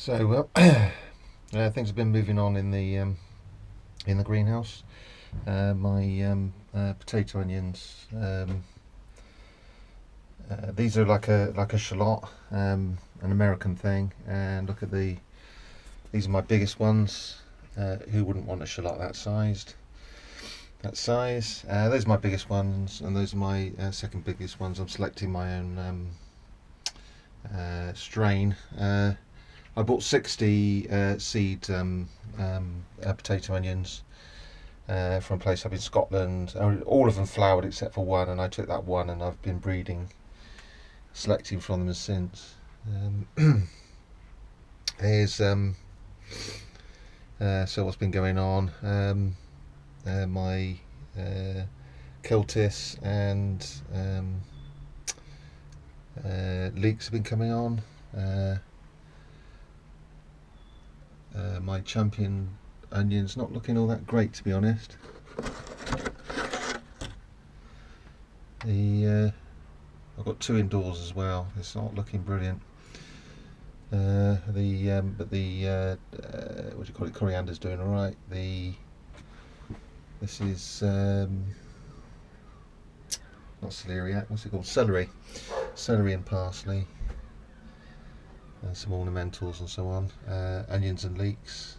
So things have been moving on in the greenhouse. My potato onions. These are like a shallot, an American thing. And look at these are my biggest ones. Who wouldn't want a shallot that sized? That size. Those are my biggest ones, and those are my second biggest ones. I'm selecting my own strain. I bought 60 seed potato onions from a place up in Scotland. All of them flowered except for one, and I took that one and I've been breeding, selecting from them since. Here's so what's been going on. My Kiltis and leeks have been coming on. My champion onions not looking all that great, to be honest. I've got two indoors as well. It's not looking brilliant. But the what do you call it? Coriander's doing all right. This is not celeriac. What's it called? Celery and parsley. Some ornamentals and so on, onions and leeks.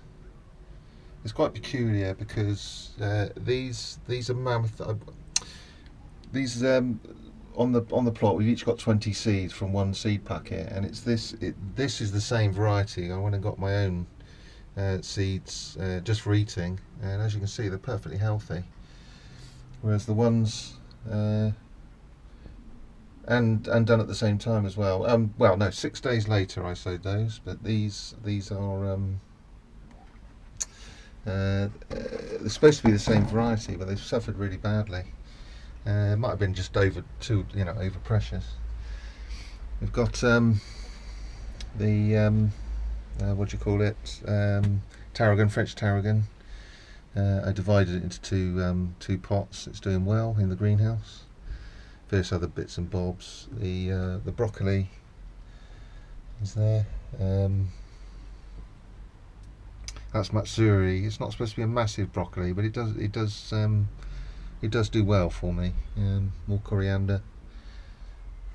It's quite peculiar because these are mammoth. These on the plot we've each got 20 seeds from one seed packet, and this is the same variety. I went and got my own seeds just for eating, and as you can see they're perfectly healthy. Whereas the ones and done at the same time as well. Well, no, 6 days later I sowed those, but these are they're supposed to be the same variety, but they've suffered really badly. It might have been just over precious. We've got the what do you call it? Tarragon, French tarragon. I divided it into two pots. It's doing well in the greenhouse. Various other bits and bobs. The broccoli is there. That's matsuri. It's not supposed to be a massive broccoli, but it does do well for me. More coriander.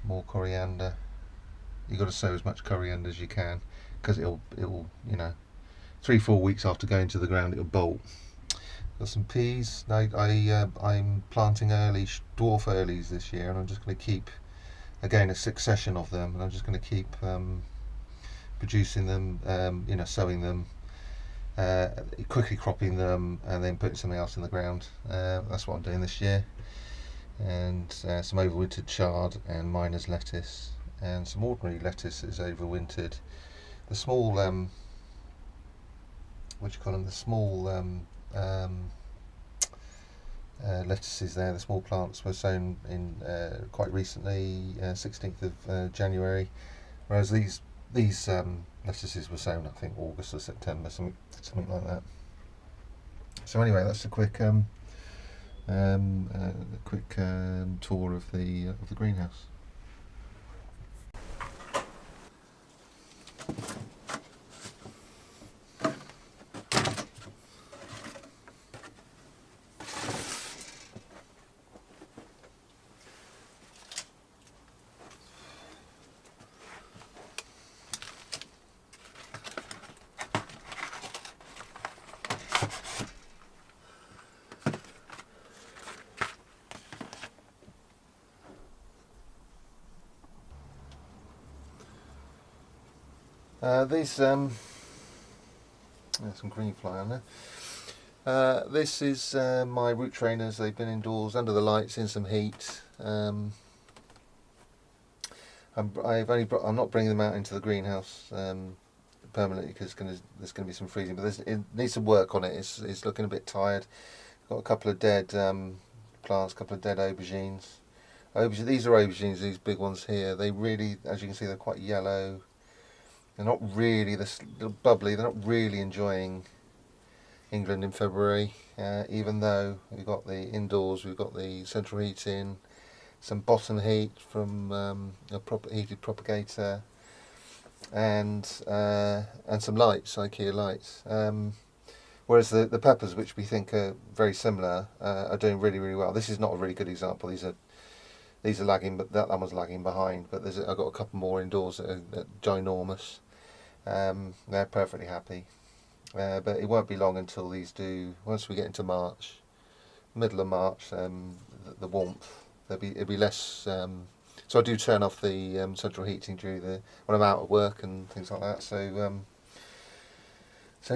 You've got to sow as much coriander as you can, because it'll 3-4 weeks after going to the ground it'll bolt. Got some peas. I'm planting dwarf earlies this year, and I'm just going to keep, again, a succession of them, and I'm just going to keep producing them, sowing them, quickly cropping them, and then putting something else in the ground. That's what I'm doing this year. And some overwintered chard and miner's lettuce, and some ordinary lettuce is overwintered. The small what do you call them? The small lettuces there, the small plants were sown in quite recently, 16th of January, whereas these lettuces were sown, I think, August or September, something like that. So anyway, that's a quick tour of the greenhouse. These there's some green fly on there. This is my root trainers. They've been indoors under the lights in some heat. I'm not bringing them out into the greenhouse permanently because there's going to be some freezing. But it needs some work on it. It's looking a bit tired. Got a couple of dead plants, a couple of dead aubergines. These are aubergines. These big ones here. They really, as you can see, they're quite yellow. They're not really, they're little bubbly. They're not really enjoying England in February, even though we've got the indoors, we've got the central heating, some bottom heat from a heated propagator, and some lights, IKEA lights. Whereas the peppers, which we think are very similar, are doing really really well. This is not a really good example. These are lagging, but that one's lagging behind. But I've got a couple more indoors that are ginormous. They're perfectly happy. But it won't be long until these do. Once we get into March, middle of March, the warmth, it'll be less. So I do turn off the central heating when I'm out of work and things like that. So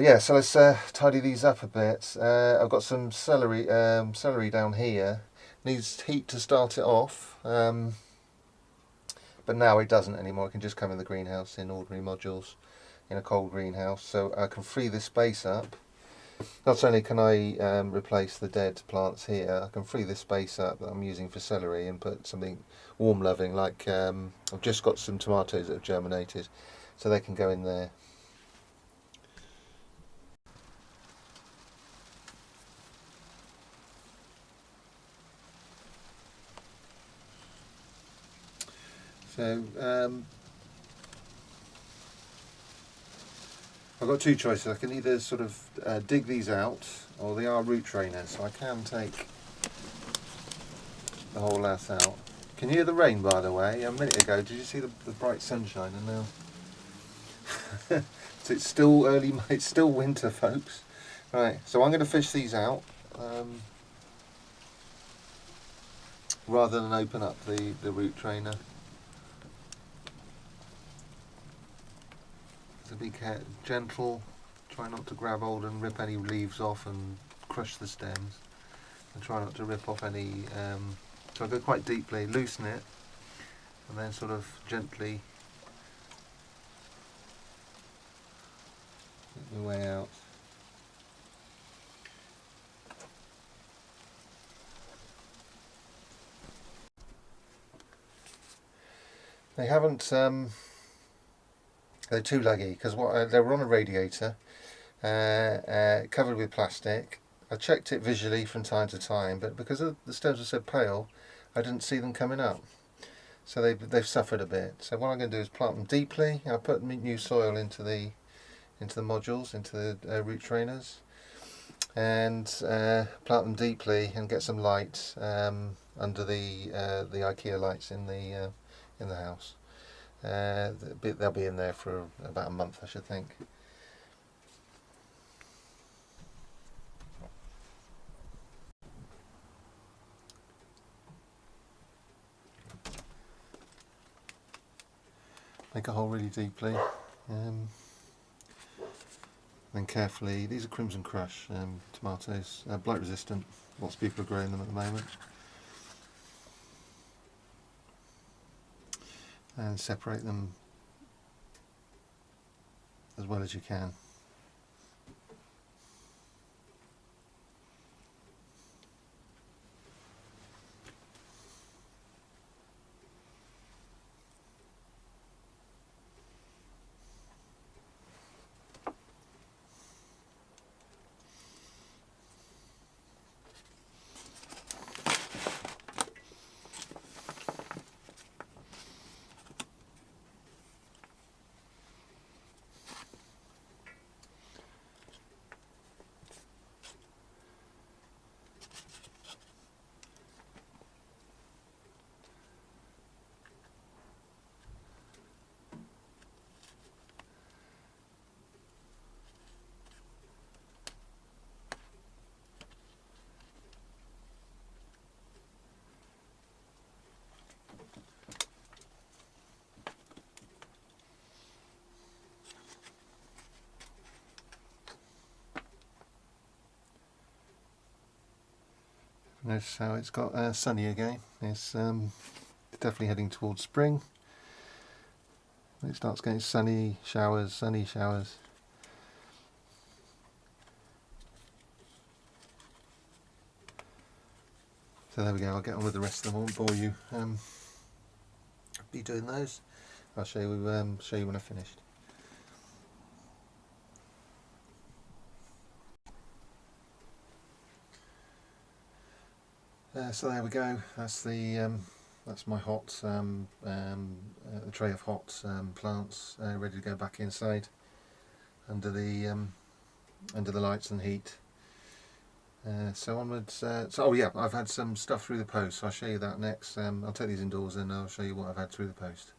yeah, so let's tidy these up a bit. I've got some celery down here. Needs heat to start it off, but now it doesn't anymore. It can just come in the greenhouse in ordinary modules, in a cold greenhouse. So I can free this space up. Not only can I replace the dead plants here, I can free this space up that I'm using for celery and put something warm loving, like I've just got some tomatoes that have germinated, so they can go in there. So I've got two choices. I can either sort of dig these out, or they are root trainers, so I can take the whole lot out. Can you hear the rain, by the way? A minute ago, did you see the bright sunshine? And now, so it's still early. It's still winter, folks. Right. So I'm going to fish these out rather than open up the root trainer. So be gentle. Try not to grab hold and rip any leaves off and crush the stems. And try not to rip off any. So I go quite deeply, loosen it, and then sort of gently get my way out. They haven't. They're too laggy because they were on a radiator, covered with plastic. I checked it visually from time to time, but because the stems were so pale, I didn't see them coming up. So they've suffered a bit. So what I'm going to do is plant them deeply. I'll put new soil into the modules, into the root trainers, and plant them deeply and get some light under the IKEA lights in the house. They'll be in there for about a month, I should think. Make a hole really deeply. Then carefully, these are Crimson Crush tomatoes, blight resistant. Lots of people are growing them at the moment. And separate them as well as you can. Notice how it's got sunny again. It's definitely heading towards spring. It starts getting sunny showers. So there we go. I'll get on with the rest of them. I won't bore you. Be doing those. I'll show you when I've finished. So there we go. That's my hot a tray of hot plants ready to go back inside under the lights and heat. So onwards. Oh yeah, I've had some stuff through the post, so I'll show you that next. I'll take these indoors and I'll show you what I've had through the post.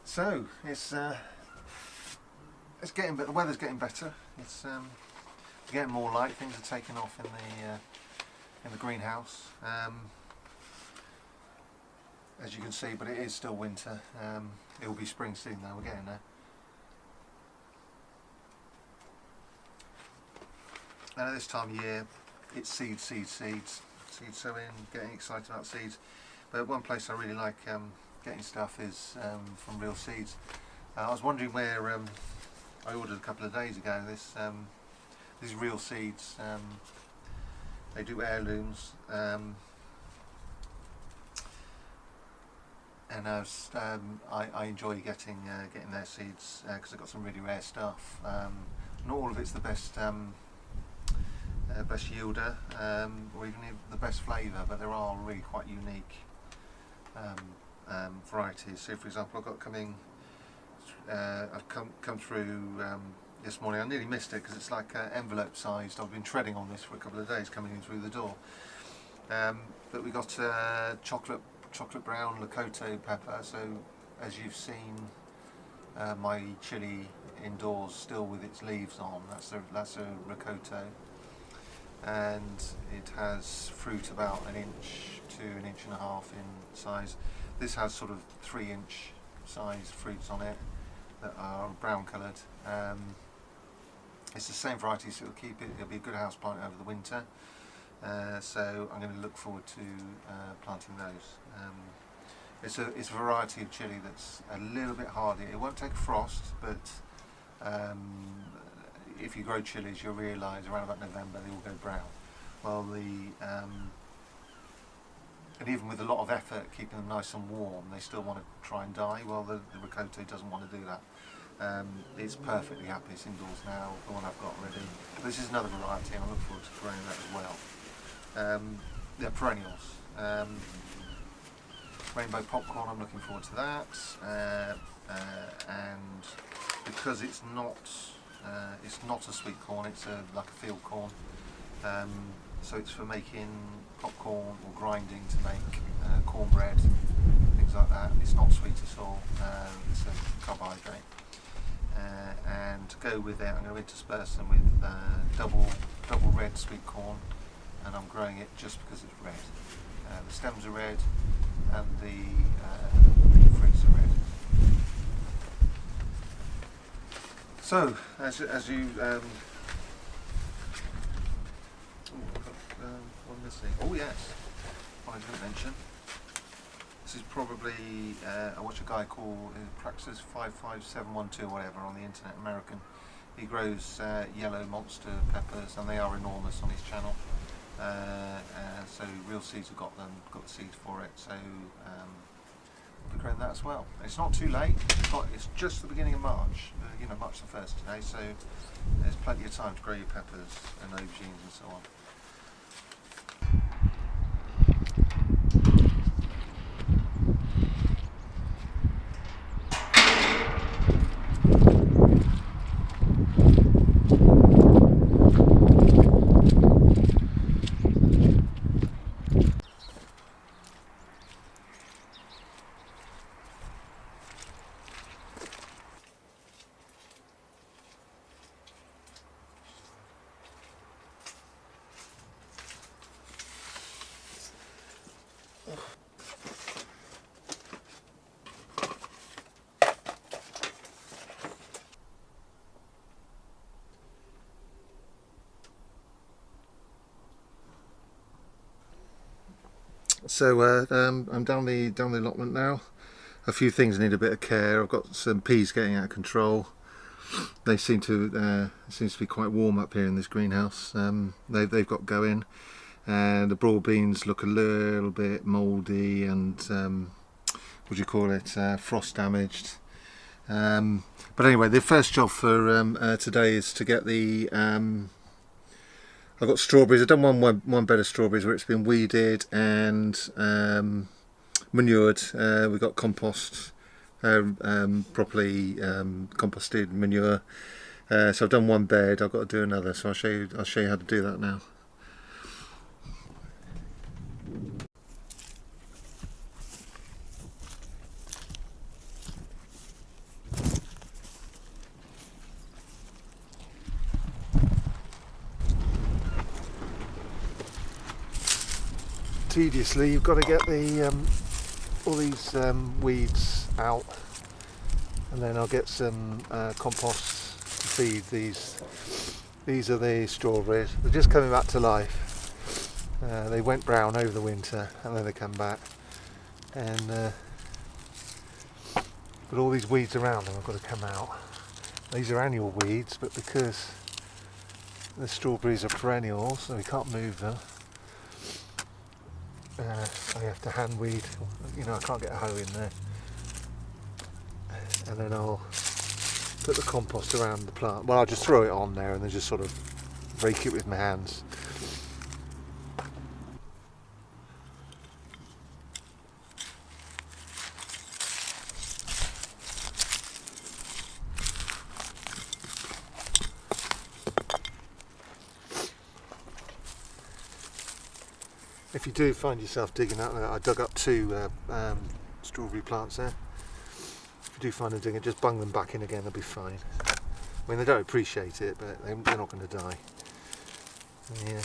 So it's getting, but the weather's getting better. It's getting more light. Things are taking off in the greenhouse, as you can see. But it is still winter. It will be spring soon, though. We're getting there. And at this time of year, it's seed sowing, getting excited about seeds. But one place I really like getting stuff is from Real Seeds. I was wondering where I ordered a couple of days ago. These Real Seeds. They do heirlooms, and I enjoy getting their seeds because they've got some really rare stuff. Not all of it's the best yielder, or even the best flavour, but there are really quite unique varieties. So for example, I've got coming, I've come through this morning. I nearly missed it because it's like envelope sized. I've been treading on this for a couple of days coming in through the door. But we got chocolate brown Lakota pepper. So as you've seen, my chilli indoors still with its leaves on. That's a Lakota, and it has fruit about 1 inch to 1.5 inches in size. This has sort of 3-inch size fruits on it that are brown coloured. It's the same variety, so it'll be a good house plant over the winter. So I'm going to look forward to planting those. It's a variety of chilli that's a little bit hardy. It won't take a frost, but if you grow chilies, you'll realise around about November they will go brown. Well, and even with a lot of effort keeping them nice and warm, they still want to try and die. Well, the Ricotta doesn't want to do that. It's perfectly happy. It's indoors now, the one I've got ready. This is another variety, and I look forward to growing that as well. They're perennials. Rainbow popcorn, I'm looking forward to that. And because it's not a sweet corn, it's like a field corn. So it's for making popcorn or grinding to make cornbread, things like that. It's not sweet at all. It's a carbohydrate. And to go with it, I'm going to intersperse them with double red sweet corn, and I'm growing it just because it's red. The stems are red, and the fruits are red. So, as you one missing. Oh yes, what I didn't mention. This is probably I watch a guy called Praxis 55712 whatever on the internet, American. He grows yellow monster peppers, and they are enormous on his channel. So Real Seeds have got the seeds for it. So we're growing that as well. It's not too late. It's just the beginning of March. March the 1st today. So there's plenty of time to grow your peppers and aubergines and so on. So I'm down the allotment now. A few things need a bit of care. I've got some peas getting out of control. They seem to it seems to be quite warm up here in this greenhouse. They've got going, and the broad beans look a little bit mouldy and what do you call it? Frost damaged. But anyway, the first job for today is to get the. I've got strawberries. I've done one bed of strawberries where it's been weeded and manured. We've got compost, properly composted manure. So I've done one bed. I've got to do another. So I'll show you how to do that now. Tediously, you've got to get the all these weeds out, and then I'll get some compost to feed these. These are the strawberries. They're just coming back to life. They went brown over the winter, and then they come back. And but all these weeds around them have got to come out. These are annual weeds, but because the strawberries are perennials, so we can't move them. I have to hand weed, I can't get a hoe in there. And then I'll put the compost around the plant. Well, I'll just throw it on there and then just sort of rake it with my hands. If you do find yourself digging out there, I dug up two strawberry plants there. If you do find them digging, just bung them back in again, they'll be fine. I mean, they don't appreciate it, but they're not going to die. Yeah.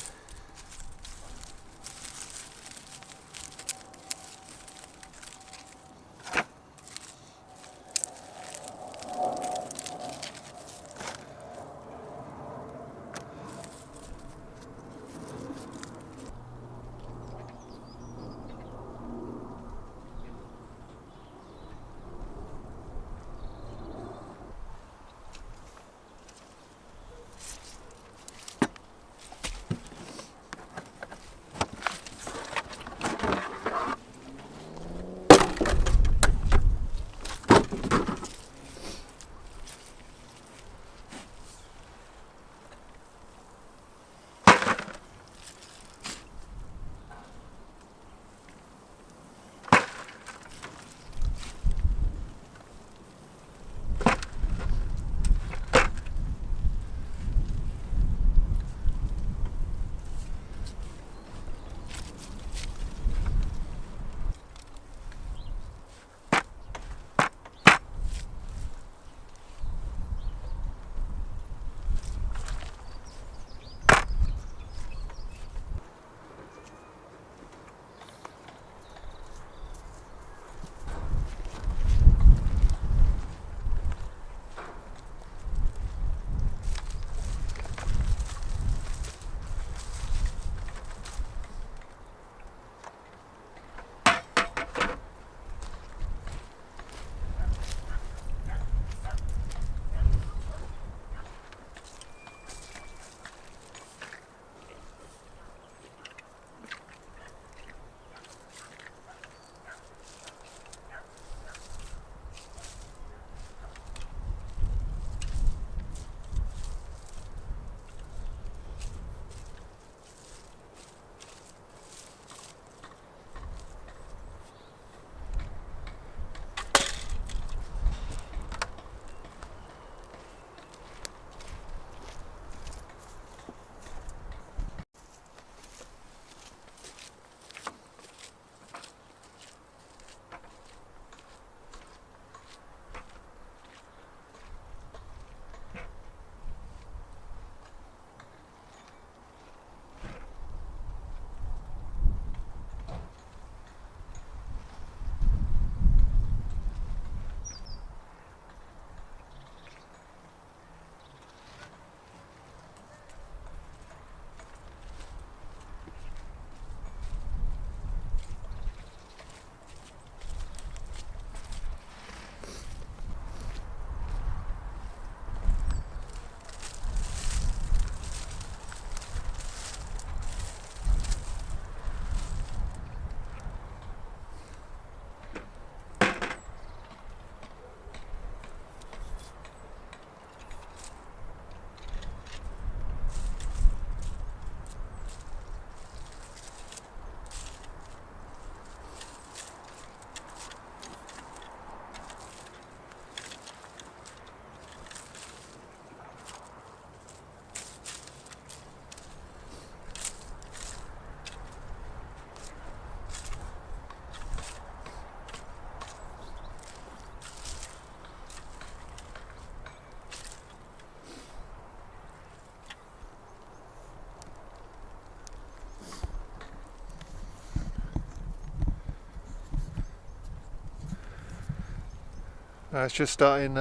It's just starting.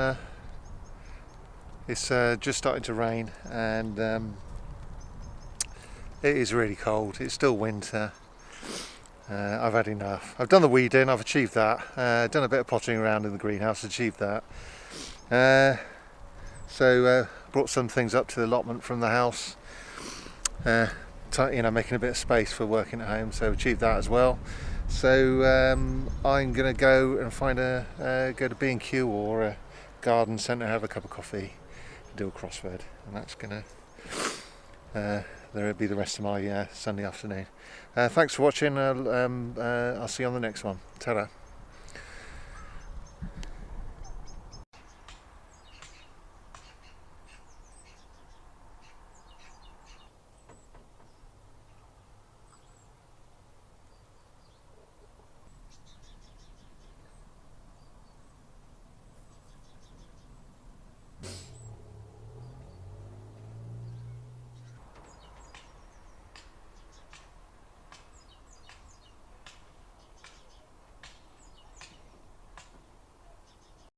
It's just starting to rain, and it is really cold. It's still winter. I've had enough. I've done the weeding. I've achieved that. Done a bit of pottering around in the greenhouse. Achieved that. So brought some things up to the allotment from the house. Making a bit of space for working at home. So achieved that as well. So I'm gonna go and find go to B&Q or a garden centre, have a cup of coffee, do a crossword, and that's gonna there'll be the rest of my Sunday afternoon. Thanks for watching. I'll see you on the next one. Ta-ra.